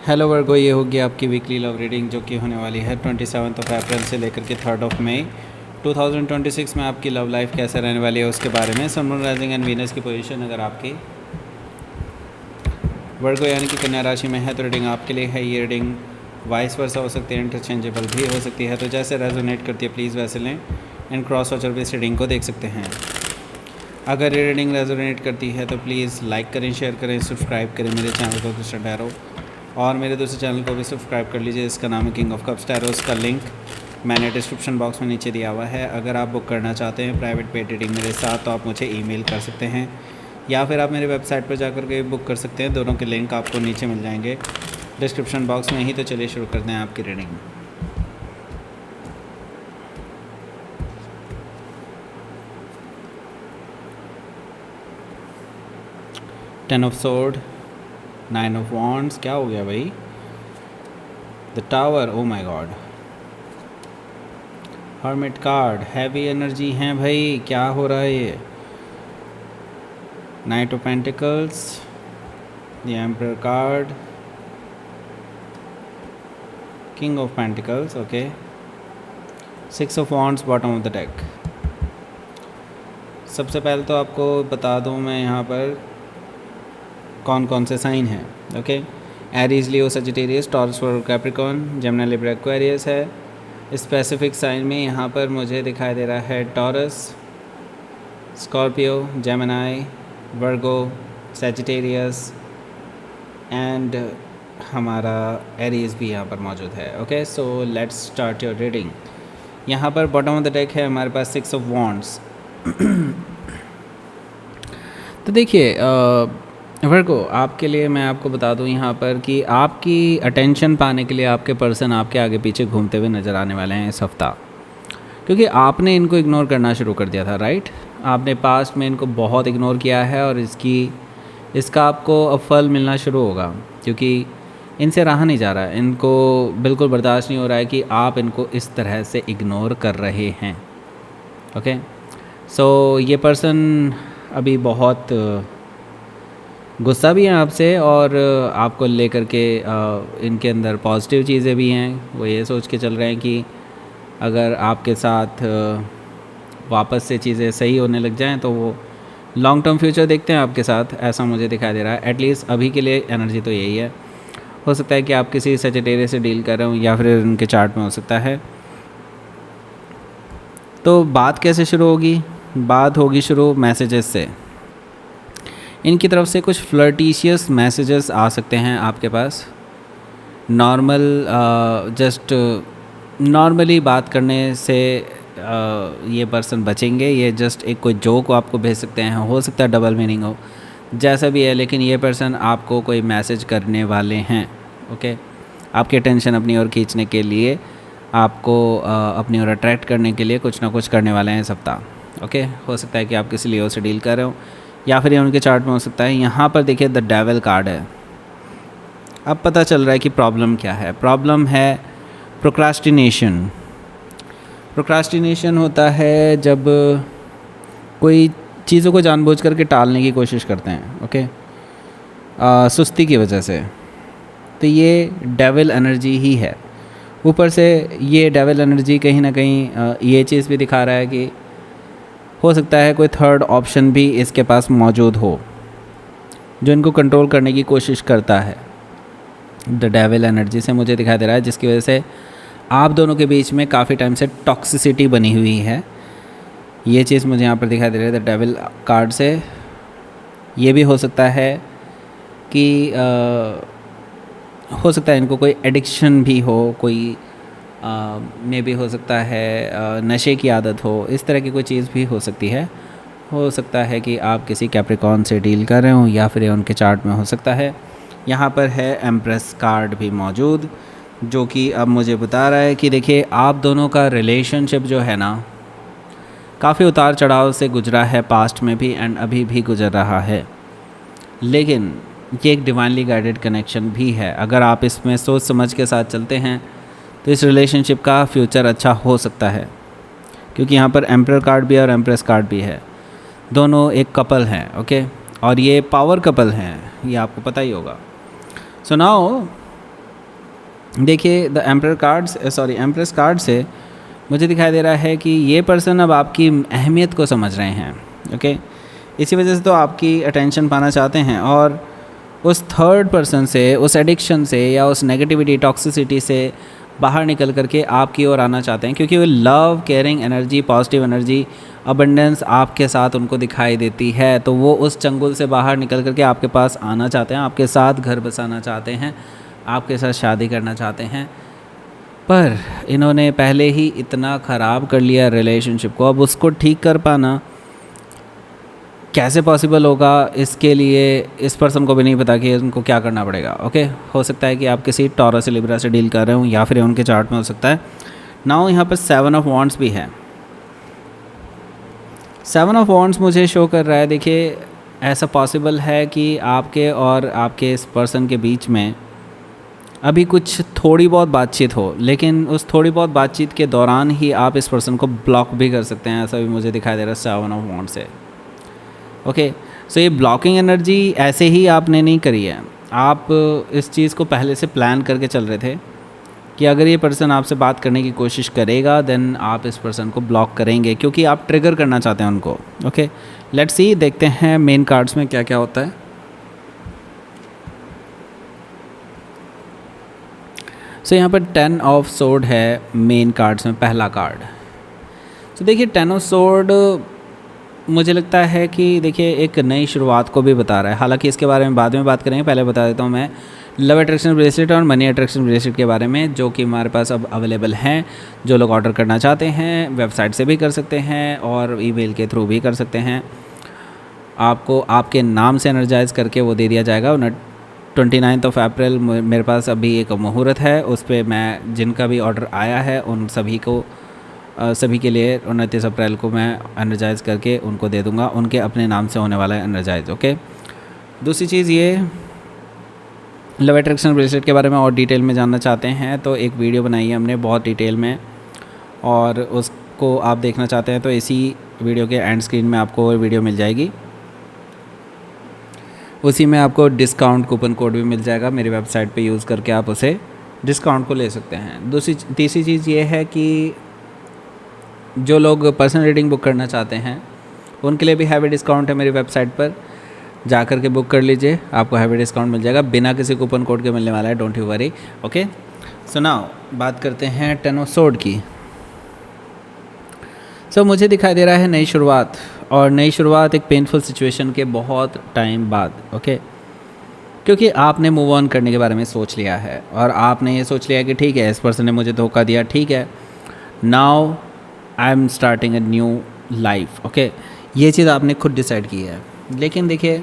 Hello वर्गो, ये होगी आपकी वीकली लव रीडिंग जो कि होने वाली है 27 अप्रैल से लेकर के 3 मई 2026 में। आपकी लव लाइफ कैसे रहने वाली है उसके बारे में। सन, मून, राइजिंग एंड वीनस की पोजीशन अगर आपकी वर्गो यानी कि कन्या राशि में है तो रीडिंग आपके लिए है। ये रीडिंग वाइस वर्सा हो सकती है, इंटरचेंजेबल भी हो सकती है, तो जैसे रेजोनेट करती है प्लीज़ वैसे लें। एंड क्रॉस वॉचर भी इस रीडिंग को देख सकते हैं। अगर ये रीडिंग रेजोनेट करती है तो प्लीज़ लाइक करें, शेयर करें, सब्सक्राइब करें मेरे चैनल को क्रिस्टल टैरो, और मेरे दूसरे चैनल को भी सब्सक्राइब कर लीजिए। इसका नाम है किंग ऑफ कप्स टैरो। उसका लिंक मैंने डिस्क्रिप्शन बॉक्स में नीचे दिया हुआ है। अगर आप बुक करना चाहते हैं प्राइवेट पेड रीडिंग मेरे साथ तो आप मुझे ईमेल कर सकते हैं, या फिर आप मेरे वेबसाइट पर जाकर के बुक कर सकते हैं। दोनों के लिंक आपको नीचे मिल जाएंगे डिस्क्रिप्शन बॉक्स में ही। तो चलिए शुरू करते हैं आपकी reading. Ten of sword, 9 of wands, क्या हो गया भाई? The tower, oh my God. Hermit card, heavy energy हैं भाई, क्या हो रहा है ये? Night of pentacles, the emperor card, king of pentacles, okay, 6 of wands bottom of the deck. सबसे पहले तो आपको बता दूं मैं यहाँ पर कौन कौन से साइन हैं। Okay, Aries, Leo, Sagittarius, Taurus, Capricorn, Gemini, Libra, Aquarius है। स्पेसिफिक साइन में यहाँ पर मुझे दिखाई दे रहा है Taurus, Scorpio, Gemini, Virgo, Sagittarius and हमारा एरीज भी यहाँ पर मौजूद है। Okay, so let's start your reading. यहाँ पर बॉटम ऑफ द डेक है हमारे पास 6 ऑफ वॉन्ड्स। तो देखिए वर्गो, आपके लिए मैं आपको बता दूं यहाँ पर कि आपकी अटेंशन पाने के लिए आपके पर्सन आपके आगे पीछे घूमते हुए नज़र आने वाले हैं इस हफ्ता, क्योंकि आपने इनको इग्नोर करना शुरू कर दिया था। राइट, आपने पास्ट में इनको बहुत इग्नोर किया है और इसका आपको अब फल मिलना शुरू होगा, क्योंकि इनसे रहा नहीं जा रहा है। इनको बिल्कुल बर्दाश्त नहीं हो रहा है कि आप इनको इस तरह से इग्नोर कर रहे हैं। ओके, सो ये पर्सन अभी बहुत गुस्सा भी है आपसे, और आपको लेकर के इनके अंदर पॉजिटिव चीज़ें भी हैं। वो ये सोच के चल रहे हैं कि अगर आपके साथ वापस से चीज़ें सही होने लग जाएं तो वो लॉन्ग टर्म फ्यूचर देखते हैं आपके साथ, ऐसा मुझे दिखाई दे रहा है। एटलीस्ट अभी के लिए एनर्जी तो यही है। हो सकता है कि आप किसी सजिटेरियस से डील कर रहे हो, या फिर उनके चार्ट में हो सकता है। तो बात कैसे शुरू होगी? बात होगी शुरू मैसेजेस से। इनकी तरफ से कुछ फ्लर्टिशियस मैसेजेस आ सकते हैं आपके पास। जस्ट नॉर्मली बात करने से ये पर्सन बचेंगे। ये जस्ट एक कोई जोक आपको भेज सकते हैं, हो सकता है डबल मीनिंग हो, जैसा भी है, लेकिन ये पर्सन आपको कोई मैसेज करने वाले हैं। ओके, आपकी अटेंशन अपनी ओर खींचने के लिए, आपको अपनी ओर अट्रैक्ट करने के लिए कुछ ना कुछ करने वाले हैं इस हफ्ता। ओके, हो सकता है कि आप किसी लियो से डील कर रहे हो, या फिर ये उनके चार्ट में हो सकता है। यहाँ पर देखिए द डेविल कार्ड है। अब पता चल रहा है कि प्रॉब्लम क्या है। प्रॉब्लम है प्रोक्रास्टिनेशन। प्रोक्रास्टिनेशन होता है जब कोई चीज़ों को जानबूझ करके टालने की कोशिश करते हैं। ओके, सुस्ती की वजह से। तो ये डेविल एनर्जी ही है। ऊपर से ये डेविल एनर्जी कहीं ना कहीं ये चीज़ भी दिखा रहा है कि हो सकता है कोई थर्ड ऑप्शन भी इसके पास मौजूद हो जो इनको कंट्रोल करने की कोशिश करता है। द डेविल एनर्जी से मुझे दिखाई दे रहा है, जिसकी वजह से आप दोनों के बीच में काफ़ी टाइम से टॉक्सिसिटी बनी हुई है। ये चीज़ मुझे यहाँ पर दिखाई दे रही है द डेविल कार्ड से। ये भी हो सकता है कि हो सकता है इनको कोई एडिक्शन भी हो, कोई में भी हो सकता है नशे की आदत हो, इस तरह की कोई चीज़ भी हो सकती है। हो सकता है कि आप किसी कैप्रिकॉर्न से डील कर रहे हो, या फिर उनके चार्ट में हो सकता है। यहाँ पर है एम्प्रेस कार्ड भी मौजूद, जो कि अब मुझे बता रहा है कि देखिए आप दोनों का रिलेशनशिप जो है ना, काफ़ी उतार चढ़ाव से गुजरा है पास्ट में भी, एंड अभी भी गुजर रहा है। लेकिन ये एक डिवाइनली गाइडेड कनेक्शन भी है। अगर आप इसमें सोच समझ के साथ चलते हैं तो इस रिलेशनशिप का फ्यूचर अच्छा हो सकता है, क्योंकि यहाँ पर एम्परर कार्ड भी है और एम्प्रेस कार्ड भी है। दोनों एक कपल हैं। ओके, और ये पावर कपल हैं, ये आपको पता ही होगा। सो नाउ देखिए द एम्प्रेस कार्ड से मुझे दिखाई दे रहा है कि ये पर्सन अब आपकी अहमियत को समझ रहे हैं। ओके, इसी वजह से तो आपकी अटेंशन पाना चाहते हैं और उस थर्ड पर्सन से, उस एडिक्शन से या उस नेगेटिविटी, टॉक्सिसिटी से बाहर निकल करके आपकी ओर आना चाहते हैं, क्योंकि वो love, caring energy, positive energy, abundance आपके साथ उनको दिखाई देती है। तो वो उस चंगुल से बाहर निकल करके आपके पास आना चाहते हैं, आपके साथ घर बसाना चाहते हैं, आपके साथ शादी करना चाहते हैं। पर इन्होंने पहले ही इतना ख़राब कर लिया रिलेशनशिप को, अब उसको ठीक कर पाना कैसे पॉसिबल होगा, इसके लिए इस पर्सन को भी नहीं पता कि उनको क्या करना पड़ेगा। ओके, हो सकता है कि आप किसी टॉरस लिब्रा से डील कर रहे हो या फिर उनके चार्ट में हो सकता है। नाउ यहाँ पर 7 ऑफ वॉन्ड्स भी है। 7 ऑफ वॉन्ड्स मुझे शो कर रहा है, देखिए ऐसा पॉसिबल है कि आपके और आपके इस पर्सन के बीच में अभी कुछ थोड़ी बहुत बातचीत हो, लेकिन उस थोड़ी बहुत बातचीत के दौरान ही आप इस पर्सन को ब्लॉक भी कर सकते हैं, ऐसा भी मुझे दिखाई दे रहा है 7 ऑफ वॉन्ड से। ओके, सो ये ब्लॉकिंग एनर्जी ऐसे ही आपने नहीं करी है, आप इस चीज़ को पहले से प्लान करके चल रहे थे कि अगर ये पर्सन आपसे बात करने की कोशिश करेगा देन आप इस पर्सन को ब्लॉक करेंगे, क्योंकि आप ट्रिगर करना चाहते हैं उनको। ओके, लेट्स सी, देखते हैं मेन कार्ड्स में क्या क्या होता है। सो यहाँ पर 10 ऑफ सोर्ड है मेन कार्ड्स में, पहला कार्ड। तो देखिए 10 ऑफ सोर्ड मुझे लगता है कि देखिए एक नई शुरुआत को भी बता रहा है, हालांकि इसके बारे में बाद में बात करेंगे, पहले बता देता हूँ मैं लव अट्रैक्शन ब्रेसलेट और मनी अट्रैक्शन ब्रेसलेट के बारे में, जो कि हमारे पास अब अवेलेबल हैं। जो लोग ऑर्डर करना चाहते हैं वेबसाइट से भी कर सकते हैं और ईमेल के थ्रू भी कर सकते हैं। आपको आपके नाम से एनर्जाइज करके वो दे दिया जाएगा। 29 ऑफ अप्रैल मेरे पास अभी एक मुहूर्त है, उस पर मैं जिनका भी ऑर्डर आया है उन सभी के लिए 29 अप्रैल को मैं एनर्जाइज करके उनको दे दूंगा, उनके अपने नाम से होने वाला है एनर्जाइज। ओके, दूसरी चीज़ ये, लव अट्रैक्शन ब्रेसलेट के बारे में और डिटेल में जानना चाहते हैं तो एक वीडियो बनाई है हमने बहुत डिटेल में, और उसको आप देखना चाहते हैं तो इसी वीडियो के एंड स्क्रीन में आपको वीडियो मिल जाएगी। उसी में आपको डिस्काउंट कूपन कोड भी मिल जाएगा, मेरी वेबसाइट पे यूज़ करके आप उसे डिस्काउंट को ले सकते हैं। तीसरी चीज़ ये है कि जो लोग पर्सनल रीडिंग बुक करना चाहते हैं उनके लिए भी हैवी डिस्काउंट है, मेरी वेबसाइट पर जा कर के बुक कर लीजिए, आपको हैवी डिस्काउंट मिल जाएगा, बिना किसी कूपन कोड के मिलने वाला है, don't you worry. Okay, so now बात करते हैं 10 ऑफ सोर्ड की। सो मुझे दिखाई दे रहा है नई शुरुआत, और नई शुरुआत एक पेनफुल सिचुएशन के बहुत टाइम बाद। ओके, क्योंकि आपने मूव ऑन करने के बारे में सोच लिया है और आपने ये सोच लिया कि ठीक है इस पर्सन ने मुझे धोखा दिया, ठीक है, now I am starting a new life. Okay, ये चीज़ आपने खुद डिसाइड की है। लेकिन देखिए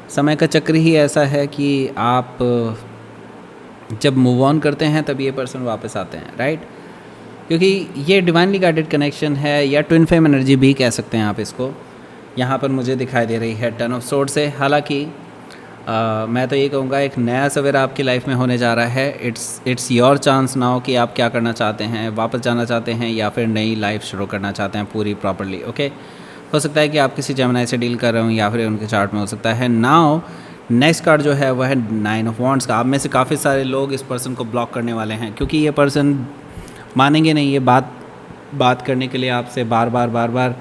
समय का चक्र ही ऐसा है कि आप जब मूव ऑन करते हैं तब ये पर्सन वापस आते हैं, राइट? क्योंकि ये डिवाइनली गाइडेड कनेक्शन है या ट्विन फ्लेम एनर्जी भी कह सकते हैं आप इसको। यहाँ पर मुझे दिखाई दे रही है 10 ऑफ सोर्ड से। हालांकि मैं तो ये कहूँगा एक नया सवेरा आपकी लाइफ में होने जा रहा है। इट्स योर चांस नाउ कि आप क्या करना चाहते हैं, वापस जाना चाहते हैं या फिर नई लाइफ शुरू करना चाहते हैं पूरी प्रॉपर्ली। ओके, हो सकता है कि आप किसी जेमिनी से डील कर रहे हो या फिर उनके चार्ट में हो सकता है। नाउ नेक्स्ट कार्ड जो है वह है 9 ऑफ वॉन्ड्स का। आप में से काफ़ी सारे लोग इस पर्सन को ब्लॉक करने वाले हैं, क्योंकि ये पर्सन मानेंगे नहीं, ये बात करने के लिए आपसे बार बार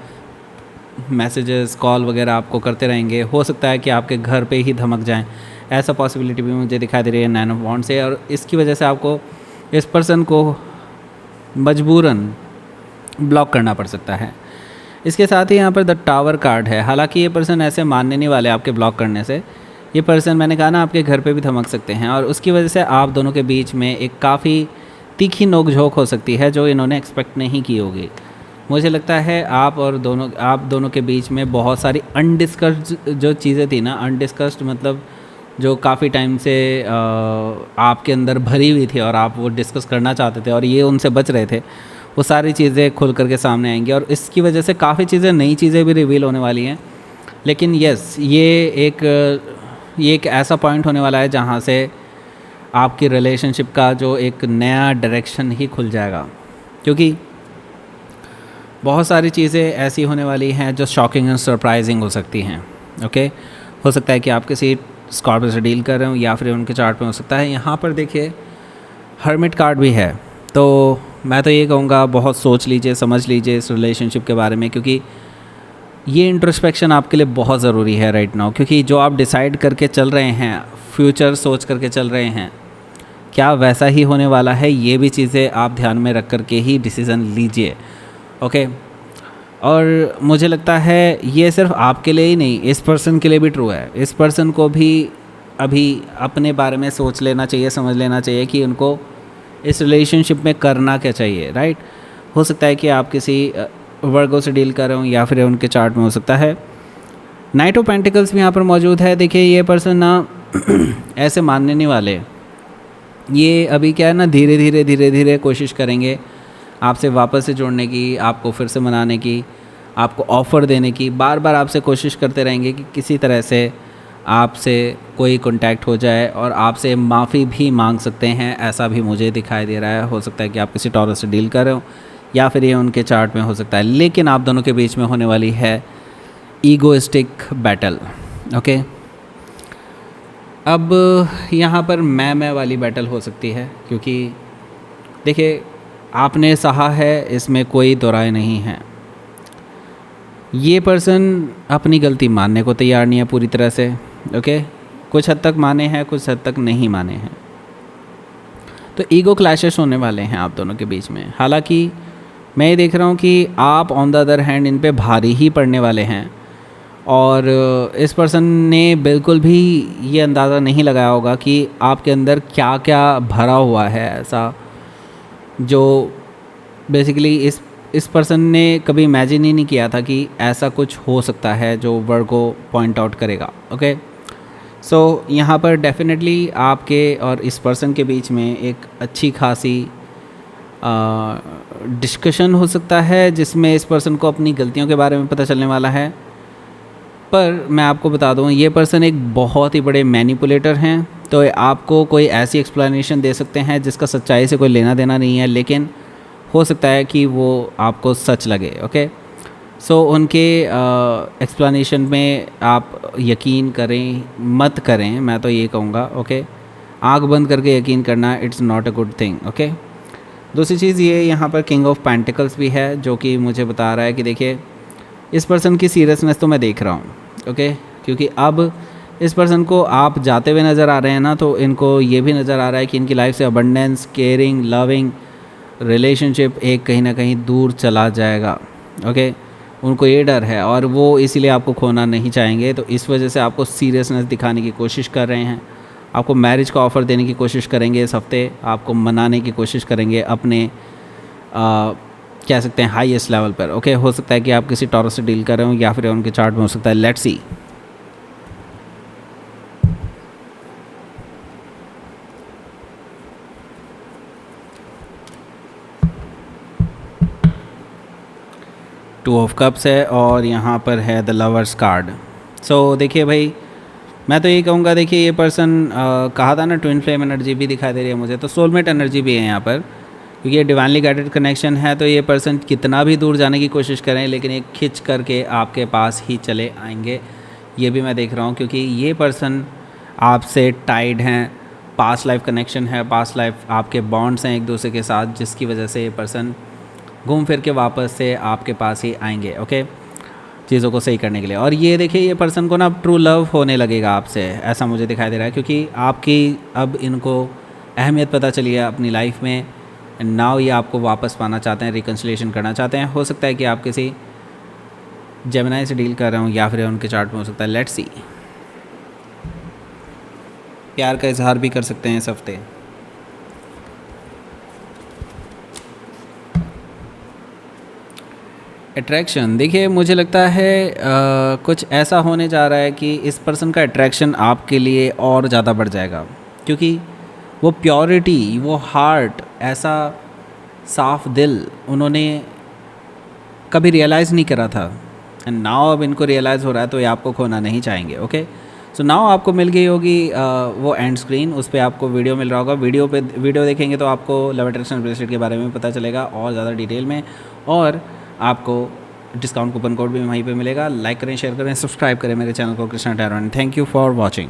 मैसेजेस, कॉल वगैरह आपको करते रहेंगे। हो सकता है कि आपके घर पे ही धमक जाएं, ऐसा पॉसिबिलिटी भी मुझे दिखाई दे रही है 9 ऑफ वॉन्ड्स से। और इसकी वजह से आपको इस पर्सन को मजबूरन ब्लॉक करना पड़ सकता है। इसके साथ ही यहाँ पर द टावर कार्ड है। हालांकि ये पर्सन ऐसे मानने नहीं वाले आपके ब्लॉक करने से। ये पर्सन, मैंने कहा ना, आपके घर पे भी धमक सकते हैं और उसकी वजह से आप दोनों के बीच में एक काफ़ी तीखी नोक-झोंक हो सकती है जो इन्होंने एक्सपेक्ट नहीं की होगी। मुझे लगता है आप दोनों के बीच में बहुत सारी अनडिस्कस्ड जो चीज़ें थी ना, अनडिस्कस्ड मतलब जो काफ़ी टाइम से आपके अंदर भरी हुई थी और आप वो डिस्कस करना चाहते थे और ये उनसे बच रहे थे, वो सारी चीज़ें खुल करके सामने आएंगी और इसकी वजह से काफ़ी चीज़ें, नई चीज़ें भी रिवील होने वाली हैं। लेकिन यस, ये एक ऐसा पॉइंट होने वाला है जहाँ से आपकी रिलेशनशिप का जो एक नया डायरेक्शन ही खुल जाएगा, क्योंकि बहुत सारी चीज़ें ऐसी होने वाली हैं जो शॉकिंग एंड सरप्राइजिंग हो सकती हैं। ओके, हो सकता है कि आप किसी स्कॉर्पियो से डील कर रहे हो या फिर उनके चार्ट में हो सकता है। यहाँ पर देखिए हर्मिट कार्ड भी है। तो मैं तो ये कहूँगा बहुत सोच लीजिए, समझ लीजिए इस रिलेशनशिप के बारे में, क्योंकि ये इंट्रोस्पेक्शन आपके लिए बहुत ज़रूरी है राइट नाउ। क्योंकि जो आप डिसाइड करके चल रहे हैं, फ्यूचर सोच करके चल रहे हैं, क्या वैसा ही होने वाला है, ये भी चीज़ें आप ध्यान में रख करके ही डिसीज़न लीजिए। ओके। और मुझे लगता है ये सिर्फ आपके लिए ही नहीं, इस पर्सन के लिए भी ट्रू है। इस पर्सन को भी अभी अपने बारे में सोच लेना चाहिए, समझ लेना चाहिए कि उनको इस रिलेशनशिप में करना क्या चाहिए, राइट। हो सकता है कि आप किसी वर्गो से डील कर रहे हो, या फिर उनके चार्ट में हो सकता है नाइट ऑफ पेंटिकल्स भी यहाँ पर मौजूद है। देखिए ये पर्सन ना ऐसे मानने नहीं वाले, ये अभी क्या है ना, धीरे धीरे कोशिश करेंगे आपसे वापस से जोड़ने की, आपको फिर से मनाने की, आपको ऑफ़र देने की। बार बार आपसे कोशिश करते रहेंगे कि किसी तरह से आपसे कोई कांटेक्ट हो जाए, और आपसे माफ़ी भी मांग सकते हैं, ऐसा भी मुझे दिखाई दे रहा है। हो सकता है कि आप किसी टॉरस से डील कर रहे हो, या फिर ये उनके चार्ट में हो सकता है। लेकिन आप दोनों के बीच में होने वाली है ईगोइस्टिक बैटल। ओके। अब यहाँ पर मैं वाली बैटल हो सकती है, क्योंकि देखिए आपने सहा है, इसमें कोई दो राय नहीं है। ये पर्सन अपनी गलती मानने को तैयार नहीं है पूरी तरह से। ओके। कुछ हद तक माने हैं, कुछ हद तक नहीं माने हैं। तो ईगो क्लैशेस होने वाले हैं आप दोनों के बीच में। हालांकि मैं ये देख रहा हूँ कि आप on the other hand in पे भारी ही पड़ने वाले हैं, और इस पर्सन ने बिल्कुल भी ये अंदाज़ा नहीं लगाया होगा कि आपके अंदर क्या क्या भरा हुआ है ऐसा, जो बेसिकली इस पर्सन ने कभी इमेजिन ही नहीं किया था कि ऐसा कुछ हो सकता है जो वर्ड को पॉइंट आउट करेगा। ओके। सो यहाँ पर डेफिनेटली आपके और इस पर्सन के बीच में एक अच्छी खासी डिस्कशन हो सकता है, जिसमें इस पर्सन को अपनी गलतियों के बारे में पता चलने वाला है। पर मैं आपको बता दूं, ये पर्सन एक बहुत ही बड़े मैनिपुलेटर हैं। तो आपको कोई ऐसी एक्सप्लेनेशन दे सकते हैं जिसका सच्चाई से कोई लेना देना नहीं है, लेकिन हो सकता है कि वो आपको सच लगे। ओके। सो उनके एक्सप्लेनेशन में आप यकीन करें मत करें, मैं तो ये कहूँगा। ओके। आँख बंद करके यकीन करना it's not a good thing. Okay. दूसरी चीज़ ये यहाँ पर किंग ऑफ पेंटिकल्स भी है, जो कि मुझे बता रहा है कि देखिए इस पर्सन की सीरियसनेस तो मैं देख रहा हूँ। ओके। क्योंकि अब इस पर्सन को आप जाते हुए नज़र आ रहे हैं ना, तो इनको ये भी नज़र आ रहा है कि इनकी लाइफ से अबंडेंस, केयरिंग, लविंग रिलेशनशिप एक कहीं ना कहीं दूर चला जाएगा। ओके। उनको ये डर है, और वो इसीलिए आपको खोना नहीं चाहेंगे। तो इस वजह से आपको सीरियसनेस दिखाने की कोशिश कर रहे हैं, आपको मैरिज का ऑफ़र देने की कोशिश करेंगे इस हफ्ते, आपको मनाने की कोशिश करेंगे अपने कह सकते हैं हाईएस्ट लेवल पर। ओके। हो सकता है कि आप किसी टॉरस से डील कर रहे हो, या फिर उनके चार्ट में हो सकता है। Let's see. Two of cups है, और यहाँ पर है द लवर्स कार्ड। सो देखिए भाई, मैं तो ये कहूँगा, देखिए ये पर्सन कहा था ना ट्विन फ्लेम एनर्जी भी दिखाई दे रही है मुझे, तो सोलमेट एनर्जी भी है यहाँ पर, क्योंकि ये डिवाइनली गाइडेड कनेक्शन है। तो ये पर्सन कितना भी दूर जाने की कोशिश करें, लेकिन ये खिंच करके आपके पास ही चले आएंगे, ये भी मैं देख रहा हूँ। क्योंकि ये पर्सन आपसे टाइड हैं, पास्ट लाइफ कनेक्शन है, पास्ट लाइफ आपके बॉन्ड्स हैं एक दूसरे के साथ, जिसकी वजह से ये पर्सन घूम फिर के वापस से आपके पास ही आएंगे। ओके। चीज़ों को सही करने के लिए। और ये देखिए ये पर्सन को ना अब ट्रू लव होने लगेगा आपसे, ऐसा मुझे दिखाई दे रहा है, क्योंकि आपकी अब इनको अहमियत पता चली है अपनी लाइफ में। नाउ ये आपको वापस पाना चाहते हैं, रिकन्सिलिएशन करना चाहते हैं। हो सकता है कि आप किसी जेमिनी से डील कर रहे हो, या फिर उनके चार्ट में हो सकता है। Let's see. प्यार का इजहार भी कर सकते हैं इस हफ्ते। अट्रैक्शन, देखिए मुझे लगता है कुछ ऐसा होने जा रहा है कि इस पर्सन का अट्रैक्शन आपके लिए और ज़्यादा बढ़ जाएगा, क्योंकि वो प्योरिटी, वो हार्ट, ऐसा साफ दिल उन्होंने कभी रियलाइज़ नहीं करा था, एंड नाउ अब इनको रियलाइज़ हो रहा है, तो ये आपको खोना नहीं चाहेंगे। ओके। सो नाउ आपको मिल गई होगी वो एंड स्क्रीन, उस पर आपको वीडियो मिल रहा होगा। वीडियो देखेंगे तो आपको लव अट्रैक्शन ब्रेसलेट के बारे में पता चलेगा और ज़्यादा डिटेल में, और आपको डिस्काउंट कूपन कोड भी वहीं पे मिलेगा। लाइक करें, शेयर करें, सब्सक्राइब करें मेरे चैनल को कृष्णा टैरोन। Thank you for watching.